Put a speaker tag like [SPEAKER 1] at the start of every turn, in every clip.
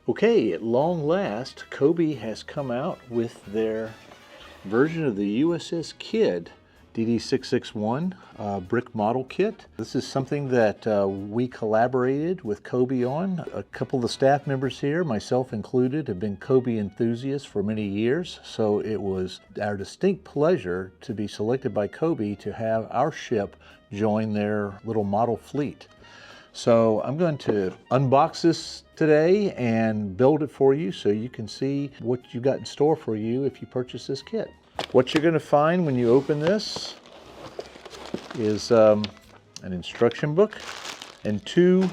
[SPEAKER 1] Okay, at long last, COBI has come out with their version of the USS KIDD DD661 brick model kit. This is something that we collaborated with COBI on. A couple of the staff members here, myself included, have been COBI enthusiasts for many years, so it was our distinct pleasure to be selected by COBI to have our ship join their little model fleet. So I'm going to unbox this today and build it for you so you can see what you got in store for you if you purchase this kit. What you're going to find when you open this is an instruction book and 2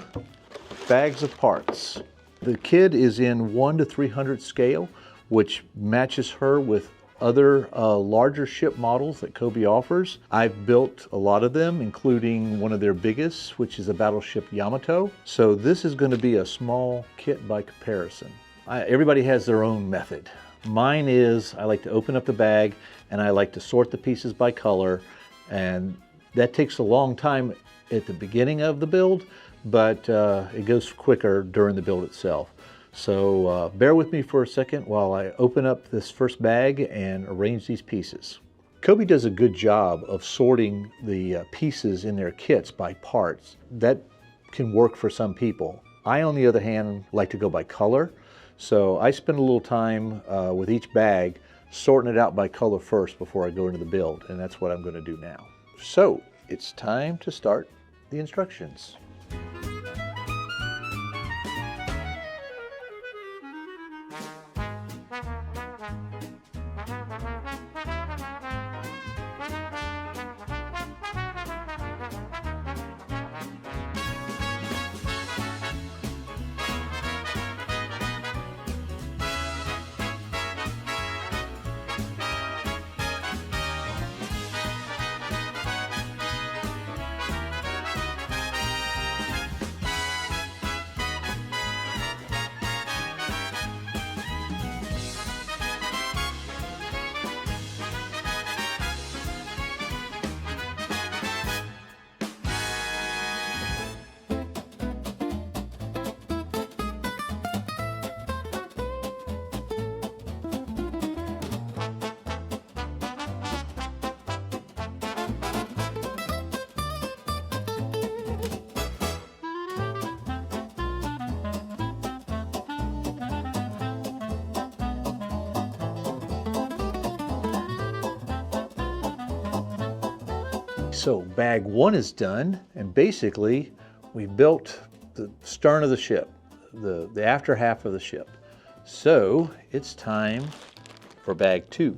[SPEAKER 1] bags of parts. The KIDD is in 1 to 300 scale, which matches her with other larger ship models that COBI offers. I've built a lot of them, including one of their biggest, which is a battleship Yamato. So this is going to be a small kit by comparison. Everybody has their own method. Mine is, I like to open up the bag and I like to sort the pieces by color, and that takes a long time at the beginning of the build, but it goes quicker during the build itself. So bear with me for a second while I open up this first bag and arrange these pieces. COBI does a good job of sorting the pieces in their kits by parts. That can work for some people. I, on the other hand, like to go by color. So I spend a little time with each bag sorting it out by color first before I go into the build, and that's what I'm going to do now. So it's time to start the instructions. So bag 1 is done, and basically we built the stern of the ship, the after half of the ship. So it's time for bag 2.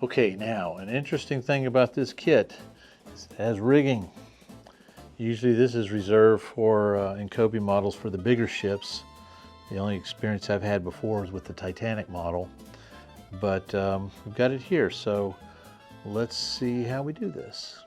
[SPEAKER 1] Okay, now an interesting thing about this kit is it has rigging. Usually this is reserved for in COBI models for the bigger ships. The only experience I've had before is with the Titanic model, but we've got it here, so let's see how we do this.